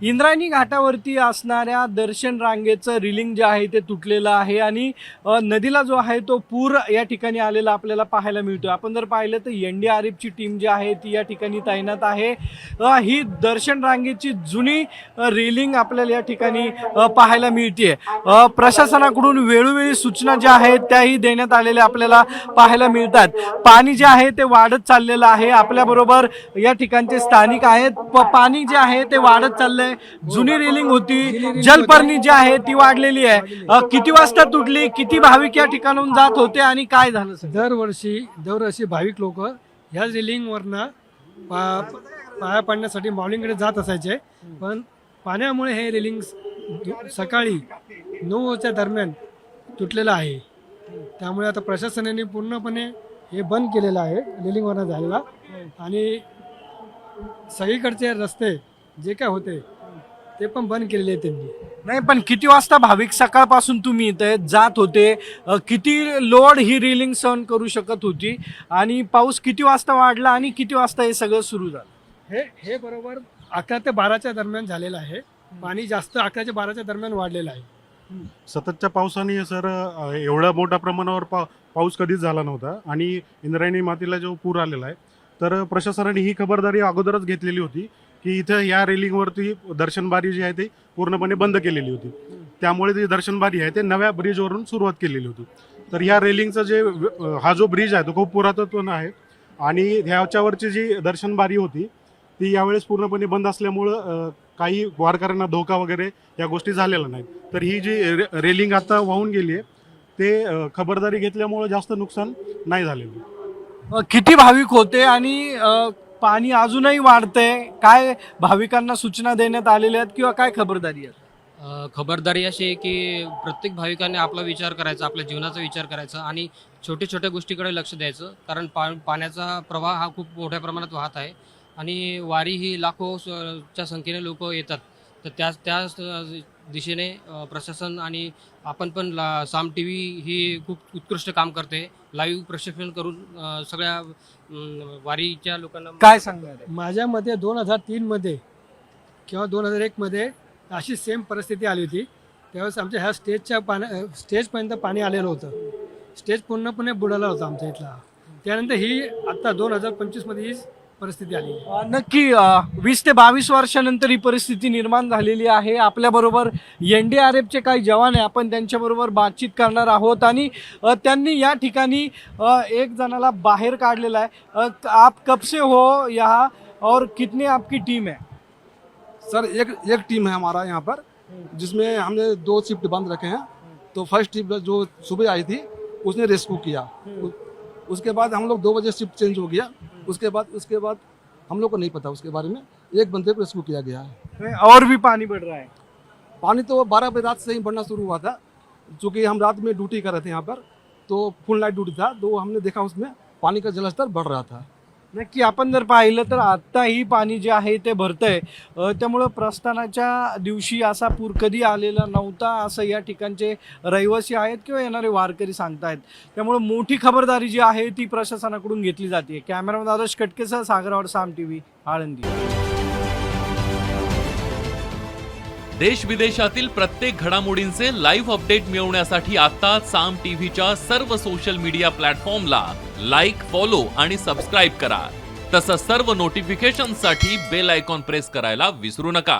इंद्रायणी घाटावरती असणाऱ्या दर्शन रांगेचं रिलिंग जे आहे ते तुटलेलं आहे आणि नदीला जो आहे तो पूर या ठिकाणी आलेला आपल्याला पाहायला मिळतो। आपण जर पाहिलं तर NDRFची टीम जी आहे ती या ठिकाणी तैनात आहे। ही दर्शन रांगेची जुनी रेलिंग आपल्याला या ठिकाणी पाहायला मिळते। प्रशासनाकडून वेळोवेळी सूचना ज्या आहेत त्याही देण्यात आलेल्या आपल्याला पाहायला मिळतात। पाणी जे आहे ते वाढत चाललेलं आहे। आपल्याबरोबर या ठिकाणचे स्थानिक आहेत। पाणी जे आहे ते वाढत चाललंय। जुनी रेलिंग होती, जलपर्णी जी आहे ती वाढलेली आहे। किती वाजता तुटली, किती भाविक या ठिकाणाहून जात होते आणि काय झालं सर? दरवर्षी भाविक लोक ह्या रेलिंगवरनं पाया पडण्यासाठी माऊलींकडे जात असायचे, पण पाण्यामुळे हे रेलिंग सकाळी 9च्या दरम्यान तुटलेलं आहे। त्यामुळे आता प्रशासनाने पूर्णपणे हे बंद केलेलं आहे रेलिंगवरनं जायला, आणि सगळीकडचे रस्ते जे काय होते ते पण बंद केलेले आहेत त्यांनी। नाही, पण किती वाजता भाविक सकाळपासून तुम्ही इथे जात होते? किती लोड ही रेलिंग सहन करू शकत होती आणि पाऊस किती वाजता वाढला आणि किती वाजता हे सगळं सुरू झालं? हे बरोबर 11 ते 12च्या दरम्यान झालेलं आहे। पाणी जास्त 11 ते 12च्या दरम्यान वाढलेलं आहे। सततच्या पावसाने सर एवढा मोठ्या प्रमाणावर पाऊस कधीच झाला नव्हता आणि इंद्रायणी मातेला जो पूर आलेला आहे, तर प्रशासनाने ही खबरदारी अगोदरच घेतलेली होती की इथं या रेलिंगवरती दर्शनबारी जी आहे ती पूर्णपणे बंद केलेली होती। त्यामुळे ती दर्शनबारी आहे ते नव्या ब्रिजवरून सुरुवात केलेली होती। तर ह्या रेलिंगचा हा जो ब्रिज आहे तो खूप पुरातन आहे आणि ह्याच्यावरची जी दर्शनबारी होती ती यावेळेस पूर्णपणे बंद असल्यामुळं काही वारकऱ्यांना धोका वगैरे या गोष्टी झालेल्या नाहीत। तर ही जी रेलिंग आता वाहून गेली आहे ते खबरदारी घेतल्यामुळं जास्त नुकसान नाही झालेलं। किती भाविक होते आणि पाणी अजूनही वाढतंय? काय भाविकांना सूचना देण्यात आलेल्या आहेत किंवा काय खबरदारी आहे? खबरदारी अशी आहे की प्रत्येक भाविकाने आपला विचार करायचा, आपल्या जीवनाचा विचार करायचा आणि छोट्या छोट्या गोष्टीकडे लक्ष द्यायचं, कारण पाण्याचा प्रवाह हा खूप मोठ्या प्रमाणात वाहत आहे आणि वारी ही लाखोच्या संख्येने लोक येतात। तर त्याच दिशेने प्रशासन आणि आपण पण साम TV ही खूप उत्कृष्ट काम करते, लाईव्ह प्रक्षेपण करून सगळ्या वारीच्या लोकांना काय सांगणार आहे? माझ्या मते 2003 मध्ये किंवा 2001 मध्ये अशी सेम परिस्थिती आली होती। त्यावेळेस आमच्या ह्या स्टेजपर्यंत पाणी आलेलं होतं। स्टेज पूर्णपणे बुडाला होता आमच्या इथला। त्यानंतर ही आता 2025 मध्ये ही परिस्थिती आली। नक्की 20 ते 22 वर्षानंतर ही परिस्थिती निर्माण झालेली आहे। आपल्याबरोबर NDRFचे काही जवान आहे, आपण त्यांच्याबरोबर बातचीत करणार आहोत आणि त्यांनी या ठिकाणी एक जणाला बाहेर काढलेला आहे। आप कब से हो यहाँ और कितनी आपकी टीम है? सर एक टीम है हमारा यहाँ पर, जिसमें हमने 2 शिफ्ट बंद रखे हैं। तो फर्स्ट टीम जो सुबह आई थी उसने रेस्क्यू किया। उसके बाद हम लोग 2 बजे शिफ्ट चेंज हो गया। उसके बाद हम लोग को नहीं पता उसके बारे में, एक बंदे को रेस्क्यू किया गया है। और भी पानी बढ़ रहा है? पानी तो 12 बजे रात से ही बढ़ना शुरू हुआ था, चूँकि हम रात में ड्यूटी कर रहे थे यहाँ पर, तो फुल नाइट ड्यूटी था, तो हमने देखा उसमें पानी का जलस्तर बढ़ रहा था। नक्की आपण जर पाहिलं तर आत्ताही पाणी जे आहे ते भरतंय। त्यामुळं प्रस्थानाच्या दिवशी असा पूर कधी आलेला नव्हता असं या ठिकाणचे रहिवासी आहेत किंवा येणारे वारकरी सांगतायत। त्यामुळे मोठी खबरदारी जी आहे ती प्रशासनाकडून घेतली जाते। कॅमेरामॅन आदर्श कटकेसह सागरवाड, साम TV, आळंदी। देश विदेशातील प्रत्येक घडामोडींचे लाईव्ह अपडेट मिळवण्यासाठी आता साम टीव्हीच्या सर्व सोशल मीडिया प्लॅटफॉर्मला लाईक, फॉलो आणि सबस्क्राईब करा। तसंच सर्व नोटिफिकेशनसाठी बेल आयकॉन प्रेस करायला विसरू नका।